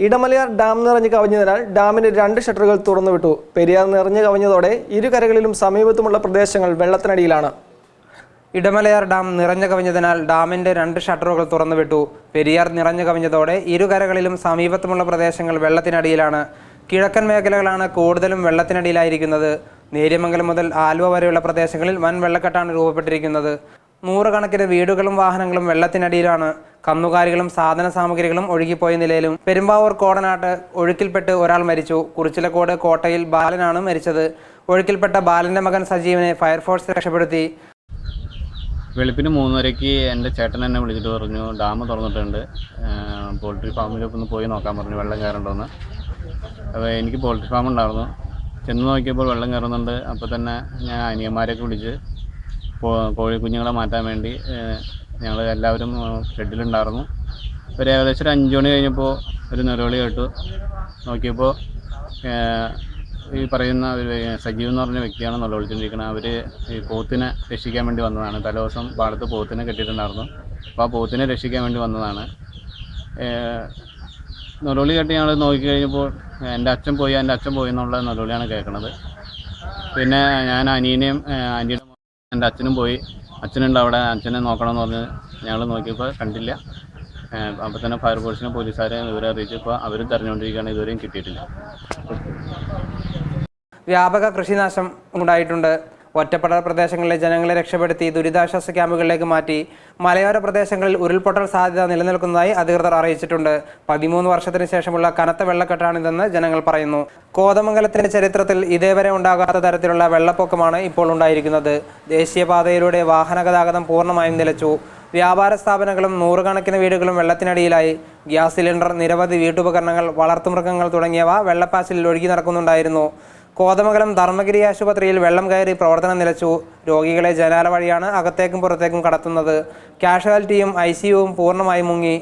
Idamalayar dam നിറഞ്ഞു കവിഞ്ഞതിനാൽ ഡാമിന്റെ 2 ഷട്ടറുകൾ തുറന്നുവിട്ടു. പെരിയാർ നിറഞ്ഞു കവിഞ്ഞതോടെ ഇരുകരകളിലും സമീപത്തുമുള്ള പ്രദേശങ്ങൾ വെള്ളത്തിനടിയിലാണ്. ഇടമലയാർ ഡാം നിറഞ്ഞു കവിഞ്ഞതിനാൽ ഡാമിന്റെ 2 ഷട്ടറുകൾ തുറന്നുവിട്ടു. പെരിയാർ നിറഞ്ഞു കവിഞ്ഞതോടെ ഇരുകരകളിലും സമീപത്തുമുള്ള പ്രദേശങ്ങൾ വെള്ളത്തിനടിയിലാണ്. കിഴക്കൻ മേഖലകളാണ് കൂടുതലും വെള്ളത്തിനടിയിലായിരിക്കുന്നത്. നേര്യമംഗലം മുതൽ ആലുവ വരെയുള്ള പ്രദേശങ്ങളിൽ വൻ വെള്ളക്കെട്ടാണ് രൂപപ്പെട്ടിരിക്കുന്നത്. നൂറുകണക്കിന് വീടുകളും വാഹനങ്ങളും വെള്ളത്തിനടിയിലാണ്. കന്നുകാലികളും സാധന സാമഗ്രികളും ഒഴുകിപ്പോയ നിലയിലും. പെരുമ്പാവൂർ കോടനാട്ട് ഒഴുക്കിൽപ്പെട്ട് ഒരാൾ മരിച്ചു. കുറിച്ചിലക്കോട് കോട്ടയിൽ ബാലനാണ് മരിച്ചത്. ഒഴുക്കിൽപ്പെട്ട ബാലന്റെ മകൻ സജീവനെ ഫയർഫോഴ്സ് രക്ഷപ്പെടുത്തി. വെളുപ്പിന് 3:30 എൻ്റെ ചേട്ടൻ എന്നെ വിളിച്ചിട്ട് പറഞ്ഞു ഡാം തുറന്നിട്ടുണ്ട്, പോൾട്രി ഫാമിലൊക്കെ ഒന്ന് പോയി നോക്കാൻ പറഞ്ഞു, വെള്ളം കയറണ്ടോന്ന്. അപ്പോൾ എനിക്ക് പോൾട്രി ഫാം ഉണ്ടായിരുന്നു. ചെന്ന് നോക്കിയപ്പോൾ വെള്ളം കയറുന്നുണ്ട്. അപ്പോൾ തന്നെ ഞാൻ അനിയന്മാരെയൊക്കെ വിളിച്ച് കോഴി കുഞ്ഞുങ്ങളെ മാറ്റാൻ വേണ്ടി ഞങ്ങൾ എല്ലാവരും ഷെഡിലുണ്ടായിരുന്നു. ഒരു ഏകദേശം ഒരു 5 മണി കഴിഞ്ഞപ്പോൾ ഒരു നിലവിളി കേട്ടു. നോക്കിയപ്പോൾ ഈ പറയുന്ന ഒരു സജീവ് എന്ന് പറഞ്ഞ വ്യക്തിയാണ് നിലവിളിച്ചുകൊണ്ടിരിക്കുന്നത്. അവർ ഈ പോത്തിനെ രക്ഷിക്കാൻ വേണ്ടി വന്നതാണ്. തലേദിവസം പാടത്ത് പോത്തിനെ കെട്ടിയിട്ടുണ്ടായിരുന്നു. അപ്പോൾ ആ പോത്തിനെ രക്ഷിക്കാൻ വേണ്ടി വന്നതാണ്. നിലവിളി കേട്ട് ഞങ്ങൾ നോക്കിക്കഴിഞ്ഞപ്പോൾ എൻ്റെ അച്ഛൻ പോയി എന്നുള്ള നിലവിളിയാണ് കേൾക്കുന്നത്. പിന്നെ ഞാൻ അനിയനെയും ആൻറ്റിയുടെ എൻ്റെ അച്ഛനും പോയി. അച്ഛനുണ്ട് അവിടെ, അച്ഛനെ നോക്കണമെന്ന് പറഞ്ഞ് ഞങ്ങൾ നോക്കിയപ്പോൾ കണ്ടില്ല. അപ്പോൾ തന്നെ ഫയർഫോഴ്സിനെ പോലീസുകാരെ ഇവരെ അറിയിച്ചപ്പോൾ അവർ തെരഞ്ഞുകൊണ്ടിരിക്കുകയാണ്. ഇതുവരെയും കിട്ടിയിട്ടില്ല. വ്യാപക കൃഷിനാശം ഉണ്ടായിട്ടുണ്ട്. ഒറ്റപ്പെട്ട പ്രദേശങ്ങളിലെ ജനങ്ങളെ രക്ഷപ്പെടുത്തി ദുരിതാശ്വാസ ക്യാമ്പുകളിലേക്ക് മാറ്റി. മലയോര പ്രദേശങ്ങളിൽ ഉരുൾപൊട്ടൽ സാധ്യത നിലനിൽക്കുന്നതായി അധികൃതർ അറിയിച്ചിട്ടുണ്ട്. 13 വർഷത്തിന് ശേഷമുള്ള കനത്ത വെള്ളക്കെട്ടാണിതെന്ന് ജനങ്ങൾ പറയുന്നു. കോതമംഗലത്തിന്റെ ചരിത്രത്തിൽ ഇതേവരെ ഉണ്ടാകാത്ത തരത്തിലുള്ള വെള്ളപ്പൊക്കമാണ് ഇപ്പോൾ ഉണ്ടായിരിക്കുന്നത്. ദേശീയപാതയിലൂടെ വാഹന ഗതാഗതം പൂർണ്ണമായും നിലച്ചു. വ്യാപാര സ്ഥാപനങ്ങളും നൂറുകണക്കിന് വീടുകളും വെള്ളത്തിനടിയിലായി. ഗ്യാസ് സിലിണ്ടർ, നിരവധി വീട്ടുപകരണങ്ങൾ, വളർത്തുമൃഗങ്ങൾ തുടങ്ങിയവ വെള്ളപ്പാച്ചിലിൽ ഒഴുകി നടക്കുന്നുണ്ടായിരുന്നു. കോതമംഗലം ധർമ്മഗിരി ആശുപത്രിയിൽ വെള്ളം കയറി പ്രവർത്തനം നിലച്ചു. രോഗികളെ ജനാല വഴിയാണ് അകത്തേക്കും പുറത്തേക്കും കടത്തുന്നത്. കാഷ്വാലിറ്റിയും ICUവും പൂർണ്ണമായി മുങ്ങി.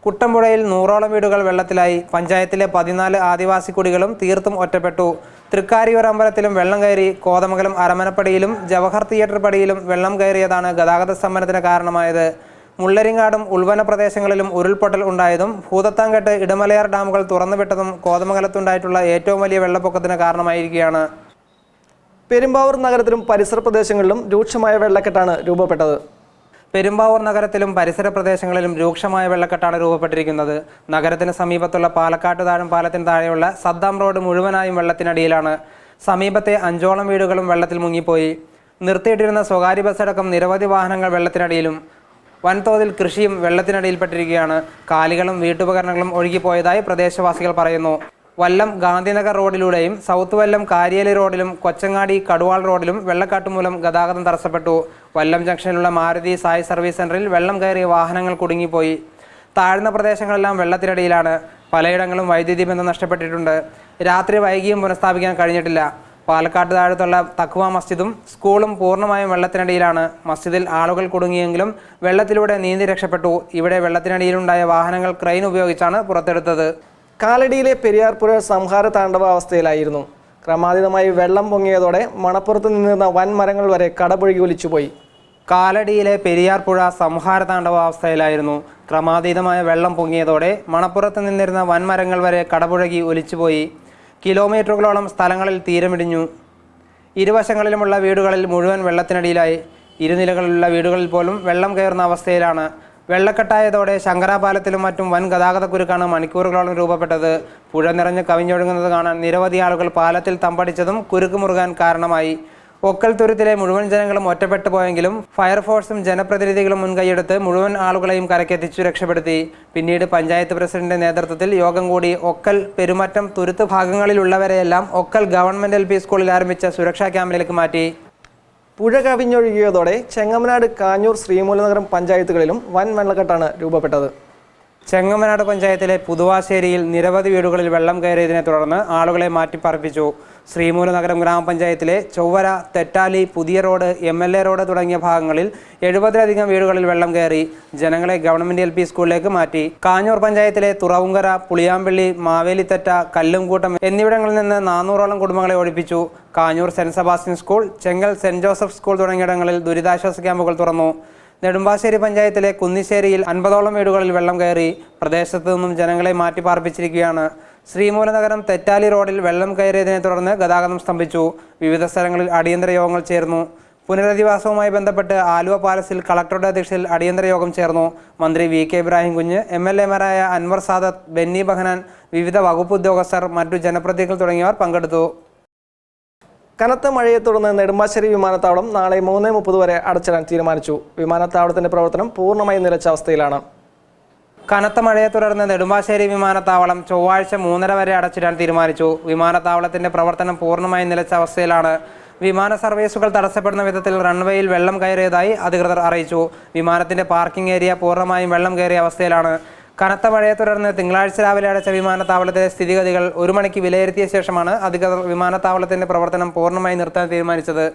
കുട്ടമ്പുഴയിൽ 100ഓളം വീടുകൾ വെള്ളത്തിലായി. പഞ്ചായത്തിലെ 14 ആദിവാസി കുടികളും തീർത്തും ഒറ്റപ്പെട്ടു. തൃക്കാരിയൂർ അമ്പലത്തിലും വെള്ളം കയറി. കോതമംഗലം അരമനപ്പടിയിലും ജവഹർ തിയേറ്റർ പടിയിലും വെള്ളം കയറിയതാണ് ഗതാഗത സ്തംഭനത്തിന് കാരണമായത്. മുള്ളരിങ്ങാടും ഉൾവന പ്രദേശങ്ങളിലും ഉരുൾപൊട്ടൽ ഉണ്ടായതും ഭൂതത്താൻകെട്ട്, ഇടമലയാർ ഡാമുകൾ തുറന്നുവിട്ടതും കോതമംഗലത്തുണ്ടായിട്ടുള്ള ഏറ്റവും വലിയ വെള്ളപ്പൊക്കത്തിന് കാരണമായിരിക്കുകയാണ്. പെരുമ്പാവൂർ നഗരത്തിലും പരിസര പ്രദേശങ്ങളിലും രൂക്ഷമായ വെള്ളക്കെട്ടാണ് രൂപപ്പെട്ടത്. പെരുമ്പാവൂർ നഗരത്തിലും പരിസര പ്രദേശങ്ങളിലും രൂക്ഷമായ വെള്ളക്കെട്ടാണ് രൂപപ്പെട്ടിരിക്കുന്നത്. നഗരത്തിന് സമീപത്തുള്ള പാലക്കാട്ടുതാഴം പാലത്തിന് താഴെയുള്ള സദ്ദാം റോഡ് മുഴുവനായും വെള്ളത്തിനടിയിലാണ്. സമീപത്തെ 5ഓളം വീടുകളും വെള്ളത്തിൽ മുങ്ങിപ്പോയി. നിർത്തിയിട്ടിരുന്ന സ്വകാര്യ ബസ്സടക്കം നിരവധി വാഹനങ്ങൾ വെള്ളത്തിനടിയിലും. വൻതോതിൽ കൃഷിയും വെള്ളത്തിനടിയിൽപ്പെട്ടിരിക്കുകയാണ്. കാലികളും വീട്ടുപകരണങ്ങളും ഒഴുകിപ്പോയതായി പ്രദേശവാസികൾ പറയുന്നു. വല്ലം ഗാന്ധിനഗർ റോഡിലൂടെയും സൗത്ത് വല്ലം കാരിയേലി റോഡിലും കൊച്ചങ്ങാടി കടുവാൾ റോഡിലും വെള്ളക്കാട്ട് മൂലം ഗതാഗതം തടസ്സപ്പെട്ടു. വല്ലം ജംഗ്ഷനിലുള്ള മാരുതി സായ് സർവീസ് സെന്ററിൽ വെള്ളം കയറിയ വാഹനങ്ങൾ കുടുങ്ങിപ്പോയി. താഴ്ന്ന പ്രദേശങ്ങളെല്ലാം വെള്ളത്തിനടിയിലാണ്. പലയിടങ്ങളും വൈദ്യുതി ബന്ധം നഷ്ടപ്പെട്ടിട്ടുണ്ട്. രാത്രി വൈകിയും പുനഃസ്ഥാപിക്കാൻ കഴിഞ്ഞിട്ടില്ല. പാലക്കാട്ട് താഴത്തുള്ള തഖ്വ മസ്ജിദും സ്കൂളും പൂർണ്ണമായും വെള്ളത്തിനടിയിലാണ്. മസ്ജിദിൽ ആളുകൾ കുടുങ്ങിയെങ്കിലും വെള്ളത്തിലൂടെ നീന്തി രക്ഷപ്പെട്ടു. ഇവിടെ വെള്ളത്തിനടിയിലുണ്ടായ വാഹനങ്ങൾ ക്രെയിൻ ഉപയോഗിച്ചാണ് പുറത്തെടുത്തത്. കാലടിയിലെ പെരിയാർ പുഴ സംഹാര താണ്ഡവാവസ്ഥയിലായിരുന്നു. ക്രമാതീതമായി വെള്ളം പൊങ്ങിയതോടെ മണപ്പുറത്ത് നിന്നിരുന്ന വൻ മരങ്ങൾ വരെ കടപുഴകി ഒലിച്ചുപോയി. കാലടിയിലെ പെരിയാർ പുഴ സംഹാര താണ്ഡവാവസ്ഥയിലായിരുന്നു. ക്രമാതീതമായ വെള്ളം പൊങ്ങിയതോടെ മണപ്പുറത്ത് നിന്നിരുന്ന വൻമരങ്ങൾ വരെ കടപുഴകി ഒലിച്ചുപോയി. കിലോമീറ്ററുകളോളം സ്ഥലങ്ങളിൽ തീരമിടിഞ്ഞു. ഇരുവശങ്ങളിലുമുള്ള വീടുകളിൽ മുഴുവൻ വെള്ളത്തിനടിയിലായി. ഇരുനിലകളിലുള്ള വീടുകളിൽ പോലും വെള്ളം കയറുന്ന അവസ്ഥയിലാണ്. വെള്ളക്കെട്ടായതോടെ ശങ്കരാപാലത്തിലും മറ്റും വൻ ഗതാഗതക്കുരുക്കാണ് മണിക്കൂറുകളോളം രൂപപ്പെട്ടത്. പുഴ നിറഞ്ഞ് കവിഞ്ഞൊഴുകുന്നത് കാണാൻ നിരവധി ആളുകൾ പാലത്തിൽ തമ്പടിച്ചതും കുരുക്ക് മുറുകാൻ കാരണമായി. ഒക്കൽ തുരുത്തിലെ മുഴുവൻ ജനങ്ങളും ഒറ്റപ്പെട്ടു പോയെങ്കിലും ഫയർഫോഴ്സും ജനപ്രതിനിധികളും മുൻകൈയെടുത്ത് മുഴുവൻ ആളുകളെയും കരക്കെത്തിച്ചു രക്ഷപ്പെടുത്തി. പിന്നീട് പഞ്ചായത്ത് പ്രസിഡന്റിന്റെ നേതൃത്വത്തിൽ യോഗം കൂടി ഒക്കൽ, പെരുമറ്റം, തുരുത്ത് ഭാഗങ്ങളിലുള്ളവരെയെല്ലാം ഒക്കൽ ഗവൺമെന്റ് LP സ്കൂളിൽ ആരംഭിച്ച സുരക്ഷാ ക്യാമ്പിലേക്ക് മാറ്റി. പുഴ കവിഞ്ഞൊഴുകിയതോടെ ചെങ്ങമനാട്, കാഞ്ഞൂർ, ശ്രീമൂലനഗരം പഞ്ചായത്തുകളിലും വൻ വെള്ളക്കെട്ടാണ് രൂപപ്പെട്ടത്. ചെങ്ങമനാട് പഞ്ചായത്തിലെ പുതുവാശ്ശേരിയിൽ നിരവധി വീടുകളിൽ വെള്ളം കയറിയതിനെ തുടർന്ന് ആളുകളെ മാറ്റിപ്പാർപ്പിച്ചു. ശ്രീമൂലനഗരം ഗ്രാമപഞ്ചായത്തിലെ ചൊവ്വര, തെറ്റാലി, പുതിയ റോഡ്, MLA റോഡ് തുടങ്ങിയ ഭാഗങ്ങളിൽ 70ലധികം വീടുകളിൽ വെള്ളം കയറി. ജനങ്ങളെ ഗവൺമെന്റ് LP സ്കൂളിലേക്ക് മാറ്റി. കാഞ്ഞൂർ പഞ്ചായത്തിലെ തുറവുങ്കര, പുളിയാമ്പള്ളി, മാവേലിത്തറ്റ, കല്ലുംകൂട്ടം എന്നിവിടങ്ങളിൽ നിന്ന് 400ഓളം കുടുംബങ്ങളെ ഒഴിപ്പിച്ചു. കാഞ്ഞൂർ സെന്റ് സെബാസ്റ്റ്യൻ സ്കൂൾ, ചെങ്കൽ സെന്റ് ജോസഫ് സ്കൂൾ തുടങ്ങിയിടങ്ങളിൽ ദുരിതാശ്വാസ ക്യാമ്പുകൾ തുറന്നു. നെടുമ്പാശ്ശേരി പഞ്ചായത്തിലെ കുന്നിശ്ശേരിയിൽ 50ഓളം വീടുകളിൽ വെള്ളം കയറി. പ്രദേശത്തു നിന്നും ജനങ്ങളെ മാറ്റി പാർപ്പിച്ചിരിക്കുകയാണ്. ശ്രീമൂലനഗരം തെറ്റാലി റോഡിൽ വെള്ളം കയറിയതിനെ തുടർന്ന് ഗതാഗതം സ്തംഭിച്ചു. വിവിധ സ്ഥലങ്ങളിൽ അടിയന്തര യോഗങ്ങൾ ചേർന്നു. പുനരധിവാസവുമായി ബന്ധപ്പെട്ട് ആലുവ പാലസിൽ കളക്ടറുടെ അധ്യക്ഷതയിൽ അടിയന്തര യോഗം ചേർന്നു. മന്ത്രി വി കെ ഇബ്രാഹിം കുഞ്ഞ്, MLA മാരായ അൻവർ സാദത്ത്, ബെന്നി ബഹനാൻ, വിവിധ വകുപ്പ് ഉദ്യോഗസ്ഥർ, മറ്റു ജനപ്രതിനിധികൾ തുടങ്ങിയവർ പങ്കെടുത്തു. കനത്ത മഴയെ തുടർന്ന് നെടുമ്പാശ്ശേരി വിമാനത്താവളം നാളെ 3:30 വരെ അടച്ചിടാൻ തീരുമാനിച്ചു. വിമാനത്താവളത്തിന്റെ പ്രവർത്തനം പൂർണ്ണമായി നിലച്ച അവസ്ഥയിലാണ്. കനത്ത മഴയെ തുടർന്ന് നെടുമ്പാശ്ശേരി വിമാനത്താവളം ചൊവ്വാഴ്ച 3:30 വരെ അടച്ചിടാൻ തീരുമാനിച്ചു. വിമാനത്താവളത്തിന്റെ പ്രവർത്തനം പൂർണ്ണമായി നിലച്ച അവസ്ഥയിലാണ്. വിമാന സർവീസുകൾ തടസ്സപ്പെടുന്ന വിധത്തിൽ റൺവേയിൽ വെള്ളം കയറിയതായി അധികൃതർ അറിയിച്ചു. വിമാനത്തിന്റെ പാർക്കിംഗ് ഏരിയ പൂർണ്ണമായും വെള്ളം കയറിയ അവസ്ഥയിലാണ്. കനത്ത മഴയെ തുടർന്ന് തിങ്കളാഴ്ച രാവിലെ അടച്ച വിമാനത്താവളത്തിലെ സ്ഥിതിഗതികൾ 1 മണിക്ക് വിലയിരുത്തിയ ശേഷമാണ് അധികൃതർ വിമാനത്താവളത്തിന്റെ പ്രവർത്തനം പൂർണ്ണമായി നിർത്താൻ തീരുമാനിച്ചത്.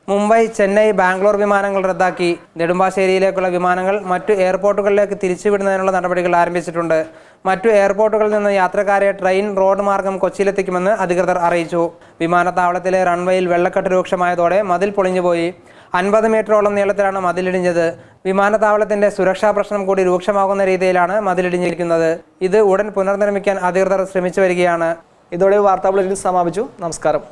മുംബൈ, ചെന്നൈ, ബാംഗ്ലൂർ വിമാനങ്ങൾ റദ്ദാക്കി. നെടുമ്പാശ്ശേരിയിലേക്കുള്ള വിമാനങ്ങൾ മറ്റു എയർപോർട്ടുകളിലേക്ക് തിരിച്ചുവിടുന്നതിനുള്ള നടപടികൾ ആരംഭിച്ചിട്ടുണ്ട്. മറ്റു എയർപോർട്ടുകളിൽ നിന്ന് യാത്രക്കാരെ ട്രെയിൻ, റോഡ് മാർഗം കൊച്ചിയിലെത്തിക്കുമെന്ന് അധികൃതർ അറിയിച്ചു. വിമാനത്താവളത്തിലെ റൺവേയിൽ വെള്ളക്കെട്ട് രൂക്ഷമായതോടെ മതിൽ പൊളിഞ്ഞുപോയി. 50 മീറ്ററോളം നീളത്തിലാണ് മതിലിടിഞ്ഞത്. വിമാനത്താവളത്തിന്റെ സുരക്ഷാ പ്രശ്നം കൂടി രൂക്ഷമാകുന്ന രീതിയിലാണ് മതിലിടിഞ്ഞിരിക്കുന്നത്. ഇത് ഉടൻ പുനർനിർമ്മിക്കാൻ അധികൃതർ ശ്രമിച്ചു വരികയാണ്. ഇതോടെ വാർത്താ ബുള്ളറ്റിൻ സമാപിച്ചു. നമസ്കാരം.